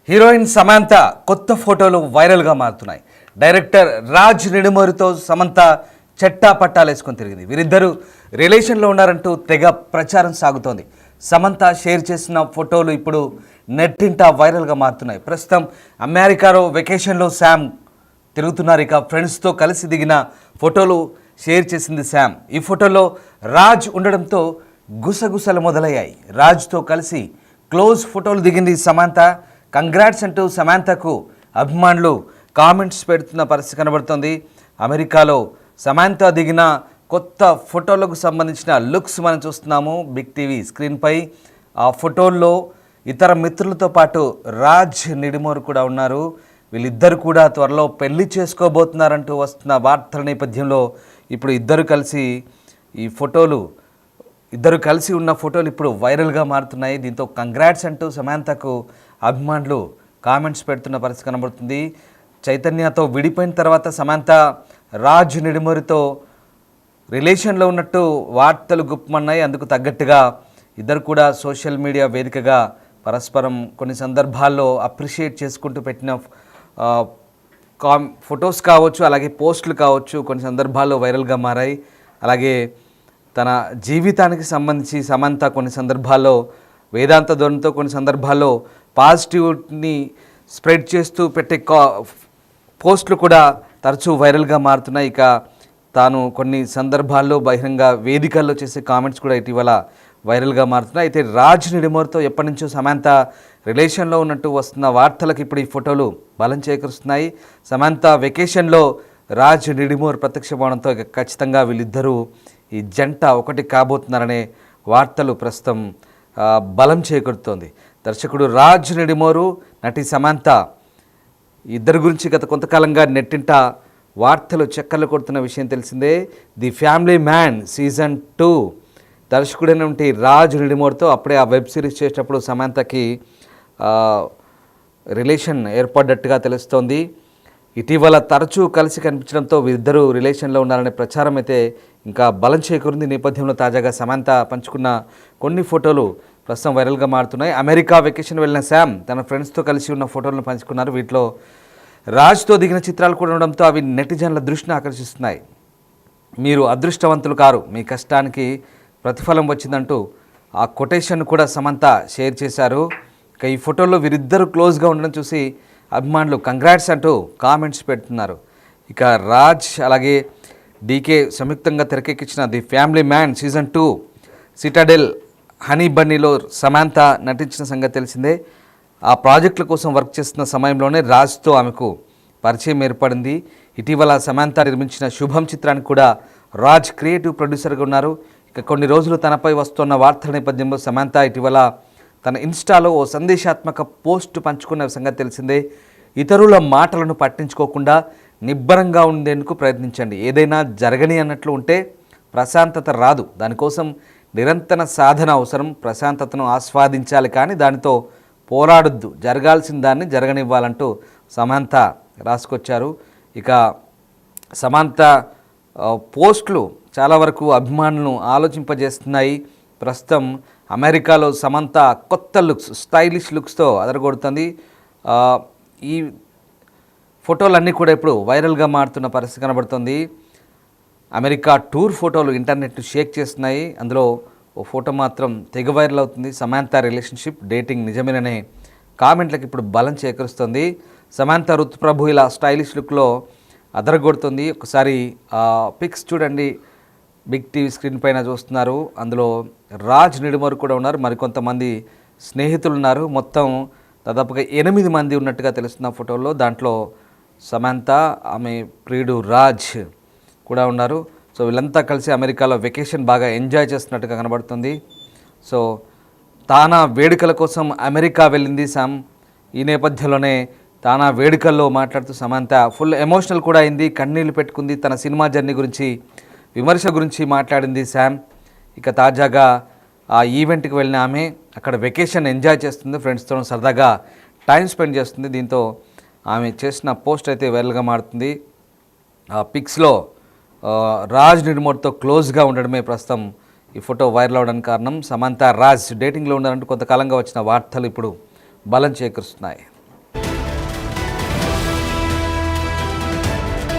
Heroine Samantha కొత్త ఫోటోలు వైరల్గా మారుతున్నాయి. డైరెక్టర్ రాజ్ నిడుమూరితో సమంత చెట్టా పట్టాలేసుకొని తిరిగింది. వీరిద్దరూ రిలేషన్లో ఉన్నారంటూ తెగ ప్రచారం సాగుతోంది. సమంత షేర్ చేసిన ఫోటోలు ఇప్పుడు నెట్టింట వైరల్గా మారుతున్నాయి. ప్రస్తుతం అమెరికాలో వెకేషన్లో శామ్ తిరుగుతున్నారు. ఇక ఫ్రెండ్స్తో కలిసి దిగిన ఫోటోలు షేర్ చేసింది శామ్. ఈ ఫోటోలో రాజ్ ఉండడంతో గుసగుసలు మొదలయ్యాయి. రాజ్తో కలిసి క్లోజ్ ఫోటోలు దిగింది సమంత. కంగ్రాట్స్ అంటూ సమంతకు అభిమానులు కామెంట్స్ పెడుతున్న పరిస్థితి కనబడుతోంది. అమెరికాలో సమంత దిగిన కొత్త ఫోటోలకు సంబంధించిన లుక్స్ మనం చూస్తున్నాము బిగ్ టీవీ స్క్రీన్పై. ఆ ఫోటోల్లో ఇతర మిత్రులతో పాటు రాజ్ నిడుమూరి కూడా ఉన్నారు. వీళ్ళిద్దరు కూడా త్వరలో పెళ్లి చేసుకోబోతున్నారంటూ వస్తున్న వార్తల నేపథ్యంలో ఇప్పుడు ఇద్దరు కలిసి ఉన్న ఫోటోలు ఇప్పుడు వైరల్గా మారుతున్నాయి. దీంతో కంగ్రాట్స్ అంటూ సమంతకు అభిమానులు కామెంట్స్ పెడుతున్న పరిస్థితి కనబడుతుంది. చైతన్యతో విడిపోయిన తర్వాత సమంత రాజ్ నిడుమూరితో రిలేషన్లో ఉన్నట్టు వార్తలు గుప్పమన్నాయి. అందుకు తగ్గట్టుగా ఇద్దరు కూడా సోషల్ మీడియా వేదికగా పరస్పరం కొన్ని సందర్భాల్లో అప్రిషియేట్ చేసుకుంటూ పెట్టిన ఫొటోస్ కావచ్చు, అలాగే పోస్టులు కావచ్చు, కొన్ని సందర్భాల్లో వైరల్గా మారాయి. అలాగే తన జీవితానికి సంబంధించి సమంత కొన్ని సందర్భాల్లో వేదాంత ధోరణితో, కొన్ని సందర్భాల్లో పాజిటివ్ని స్ప్రెడ్ చేస్తూ పెట్టే పోస్టులు కూడా తరచూ వైరల్గా మారుతున్నాయి. ఇక తాను కొన్ని సందర్భాల్లో బహిరంగ వేదికల్లో చేసే కామెంట్స్ కూడా ఇటీవల వైరల్గా మారుతున్నాయి. అయితే రాజ్ నిడుమూరితో ఎప్పటి నుంచో సమంత రిలేషన్లో ఉన్నట్టు వస్తున్న వార్తలకు ఇప్పుడు ఈ ఫోటోలు బలం చేకూరుస్తున్నాయి. సమంత వెకేషన్లో రాజ్ నిడుమూరి ప్రత్యక్షమవడంతో ఖచ్చితంగా వీళ్ళిద్దరూ ఈ జంట ఒకటి కాబోతున్నారనే వార్తలు ప్రస్తుతం బలం చేకూరుతోంది. దర్శకుడు రాజ్ నిడుమూరి, నటి సమంత ఇద్దరు గురించి గత కొంతకాలంగా నెట్టింట వార్తలు చక్కర్లు కొడుతున్న విషయం తెలిసిందే. ది ఫ్యామిలీ మ్యాన్ సీజన్ 2 దర్శకుడైనటువంటి రాజ్ నిడుమూరితో అప్పుడే ఆ వెబ్ సిరీస్ చేసేటప్పుడు సమంతకి రిలేషన్ ఏర్పడ్డట్టుగా తెలుస్తోంది. ఇటీవల తరచూ కలిసి కనిపించడంతో వీరిద్దరూ రిలేషన్లో ఉన్నారనే ప్రచారం అయితే ఇంకా బలం చేకూరింది. నేపథ్యంలో తాజాగా సమంత పంచుకున్న కొన్ని ఫోటోలు ప్రస్తుతం వైరల్గా మారుతున్నాయి. అమెరికా వెకేషన్ వెళ్ళిన శామ్ తన ఫ్రెండ్స్తో కలిసి ఉన్న ఫోటోలను పంచుకున్నారు. వీటిలో రాజ్తో దిగిన చిత్రాలు కూడా ఉండడంతో అవి నెటిజన్ల దృష్టిని ఆకర్షిస్తున్నాయి. మీరు అదృష్టవంతులు కారు, మీ కష్టానికి ప్రతిఫలం వచ్చిందంటూ ఆ కొటేషన్ కూడా సమంత షేర్ చేశారు. ఇక ఈ ఫోటోలో వీరిద్దరూ క్లోజ్గా ఉండడం చూసి అభిమానులు కంగ్రాట్స్ అంటూ కామెంట్స్ పెడుతున్నారు. ఇక రాజ్ అలాగే డీకే సంయుక్తంగా తెరకెక్కించిన the family man season 2 Citadel honey బన్నీలో సమంత నటించిన సంగతి తెలిసిందే. ఆ ప్రాజెక్టుల కోసం వర్క్ చేస్తున్న సమయంలోనే రాజ్తో ఆమెకు పరిచయం ఏర్పడింది. ఇటీవల సమంత నిర్మించిన శుభం చిత్రానికి కూడా రాజ్ క్రియేటివ్ ప్రొడ్యూసర్గా ఉన్నారు. ఇక కొన్ని రోజులు తనపై వస్తున్న వార్తల నేపథ్యంలో సమంత ఇటీవల తన ఇన్స్టాలో ఓ సందేశాత్మక పోస్ట్ పంచుకున్న సంగతి తెలిసిందే. ఇతరుల మాటలను పట్టించుకోకుండా నిబ్బరంగా ఉండేందుకు ప్రయత్నించండి. ఏదైనా జరగని అన్నట్లు ఉంటే ప్రశాంతత రాదు. దానికోసం నిరంతర సాధన అవసరం. ప్రశాంతతను ఆస్వాదించాలి, కానీ దానితో పోరాడొద్దు. జరగాల్సిన దాన్ని జరగనివ్వాలంటూ సమంత రాసుకొచ్చారు. ఇక సమంత పోస్టులు చాలా వరకు అభిమానులను ఆలోచింపజేస్తున్నాయి. ప్రస్తుతం అమెరికాలో సమంత కొత్త లుక్స్, స్టైలిష్ లుక్స్తో అదరగొడుతుంది. ఈ ఫోటోలన్నీ కూడా ఇప్పుడు వైరల్గా మారుతున్న పరిస్థితి కనబడుతుంది. అమెరికా టూర్ ఫోటోలు ఇంటర్నెట్ షేక్ చేస్తున్నాయి. అందులో ఓ ఫోటో మాత్రం తెగ వైరల్ అవుతుంది. సమంత రిలేషన్షిప్, డేటింగ్ నిజమేననే కామెంట్లకు ఇప్పుడు బలం చేకూరుస్తుంది. సమంత ఋతుప్రభు ఇలా స్టైలిష్ లుక్లో అదరగొడుతుంది. ఒకసారి పిక్స్ చూడండి, బిగ్ టీవీ స్క్రీన్ పైన చూస్తున్నారు. అందులో రాజ్ నిడుమూరి కూడా ఉన్నారు, మరికొంతమంది స్నేహితులు ఉన్నారు. మొత్తం దాదాపుగా 8 మంది ఉన్నట్టుగా తెలుస్తున్న ఫోటోల్లో. దాంట్లో సమంత, ఆమె ప్రియుడు రాజ్ కూడా ఉన్నారు. సో వీళ్ళంతా కలిసి అమెరికాలో వెకేషన్ బాగా ఎంజాయ్ చేస్తున్నట్టుగా కనబడుతుంది. సో తానా వేడుకల కోసం అమెరికా వెళ్ళింది శామ్. ఈ నేపథ్యంలోనే తానా వేడుకల్లో మాట్లాడుతూ సమంత ఫుల్ ఎమోషనల్ కూడా అయింది, కన్నీళ్లు పెట్టుకుంది. తన సినిమా జర్నీ గురించి, విమర్శ గురించి మాట్లాడింది శామ్. ఇక తాజాగా ఆ ఈవెంట్కి వెళ్ళిన ఆమె అక్కడ వెకేషన్ ఎంజాయ్ చేస్తుంది, ఫ్రెండ్స్తో సరదాగా టైం స్పెండ్ చేస్తుంది. దీంతో ఆమె చేసిన పోస్ట్ అయితే వైరల్గా మారుతుంది. ఆ పిక్స్లో రాజ్ నిడుమూరితో క్లోజ్గా ఉండడమే ప్రస్తుతం ఈ ఫోటో వైరల్ అవడానికి కారణం. సమంత రాజ్ డేటింగ్లో ఉన్నారంటూ కొంతకాలంగా వచ్చిన వార్తలు ఇప్పుడు బలం చేకూరుస్తున్నాయి.